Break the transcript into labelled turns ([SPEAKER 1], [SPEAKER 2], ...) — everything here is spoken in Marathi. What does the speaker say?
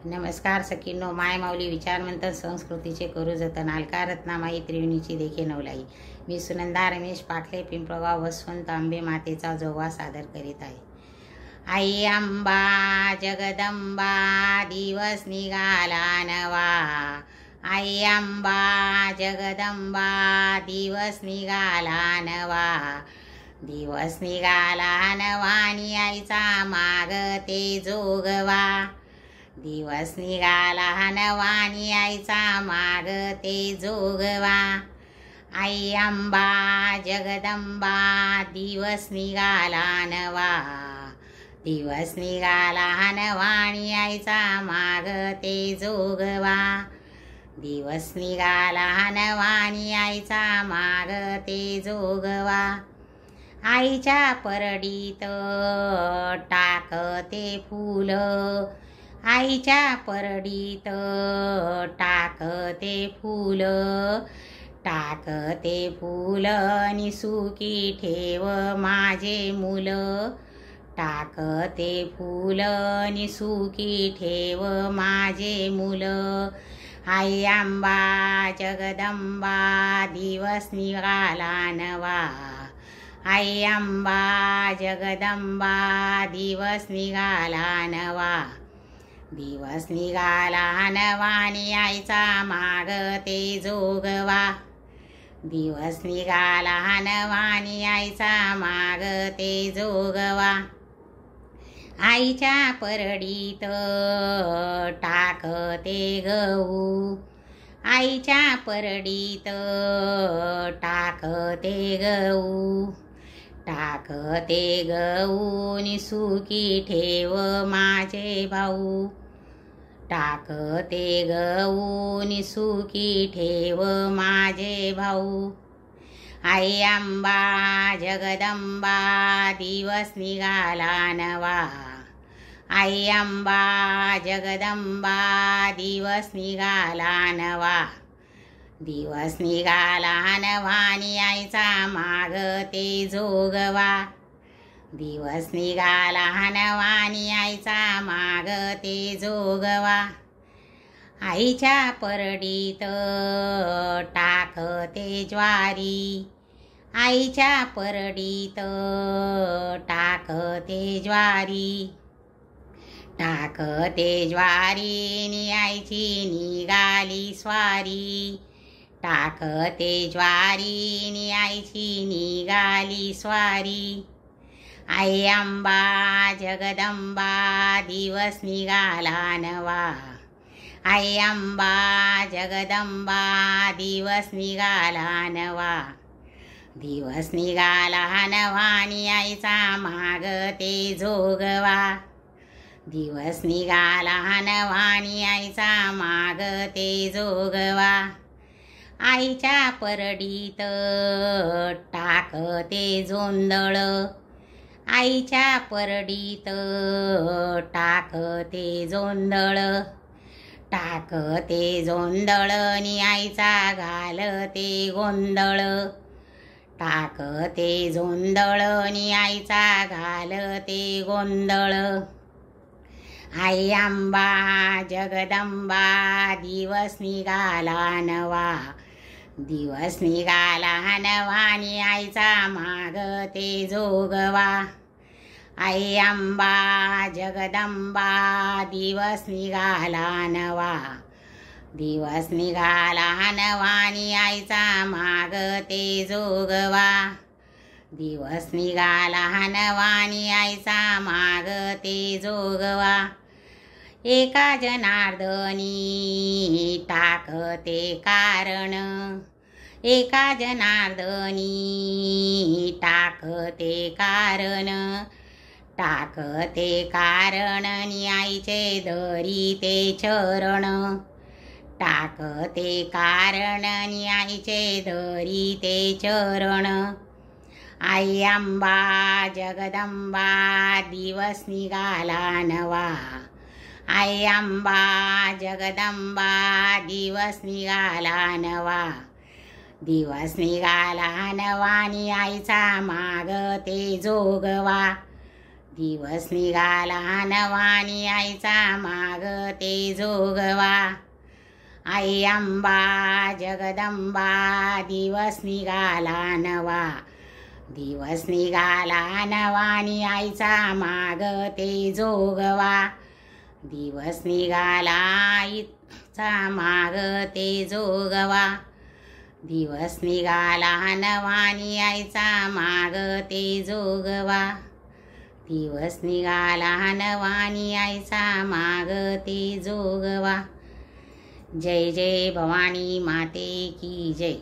[SPEAKER 1] नमस्कार सखींनो, माय माऊली विचारमंथन संस्कृतीचे करू जतन, अलका रत्नामाई त्रिवेणीची देखे नवलाई. मी सुनंदा रमेश पाटले पिंपळगाव वसवंत आंबे मातेचा जोवा सादर करीत आहे. आई अंबा जगदंबा दिवस निघाला नवा. आई अंबा जगदंबा दिवस निघाला नवा. दिवस निघाला नवा आणि आईचा मागते जोगवा. दिवस निघाला नवा आणि आईचा मागते जोगवा. आई अंबा जगदंबा दिवस निघाला नवा. दिवस निघाला नवा आणि आईचा मागते जोगवा. दिवस निघाला नवा आणि आईचा मागते जोगवा. आईच्या परडीत टाकते फुल. आईच्या परडीत टाकते फुल. टाकते फुल आणि सुखी ठेव माझे मुल. टाकते फुल आणि सुखी ठेव माझे मुल. आई अंबा जगदंबा दिवस निघाला नवा. आई अंबा जगदंबा दिवस निघाला नवा. दिवस निघाला नवा आणि आईचा मागते जोगवा. दिवस निघाला नवा आणि आईचा मागते जोगवा. आईच्या परडीत टाकते गहू. आईच्या परडीत टाकते गहू. टाकते गहू नि सुखी ठेव माझे भाऊ. टाकते गहू नि सुखी ठेव माझे भाऊ. आई अंबा जगदंबा दिवस निघाला नवा. आई अंबा जगदंबा दिवस निघाला नवा. दिवस निघाला नवा आणि आईचा मागते जोगवा. दिवस निघाला नवा आणि आईचा मागते जोगवा. आईच्या परडीत टाकते ज्वारी. आईच्या परडीत टाकते ज्वारी. टाकते ज्वारी नि आईची निघाली स्वारी. टाकते ज्वारी नि आईची निघाली स्वारी. आई अंबा जगदंबा दिवस निघाला नवा. आई अंबा जगदंबा दिवस निघाला नवा. दिवस निघाला नवा आणि आईचा मागते जोगवा. दिवस निघाला नवा आणि आईचा मागते जोगवा. आईच्या परडीत टाकते जोंधळ. आईच्या परडीत टाकते जोंधळ. टाकते जोंधळ नि आईचा घालते गोंधळ. टाकते जोंधळ नि आईचा घालते गोंधळ. आई अंबा जगदंबा दिवस निघाला नवा. दिवस निघाला नवा आणि आईचा मागते जोगवा. आई अंबा जगदंबा दिवस निघाला नवा. दिवस निघाला नवा आणि आईचा मागते जोगवा. दिवस निघाला नवा आणि आईचा मागते जोगवा. एका जनार्दनी टाकते कारण. एका जनार्दनी टाकते कारण. टाकते कारण नि आईचे धरीते चरण. टाकते कारण नि आईचे धरीते चरण. आई अंबा जगदंबा दिवस निघाला नवा. आई अंबा जगदंबा दिवस निघाला नवा. दिवस निघाला नवा आणि आईचा मागते जोगवा. दिवस निघाला नवानी आईचा माग ते जोगवा. आई अंबा जगदंबा दिवस निघाला नवा. दिवस निघाला नवानी आईचा माग ते जोगवा. दिवस निघाला आईचा माग ते जोगवा. दिवस निघाला नवानी आईचा माग ते जोगवा. दिवस निघाला नवानी आईचा माग ते जोगवा. जय जय भवानी माते की जय.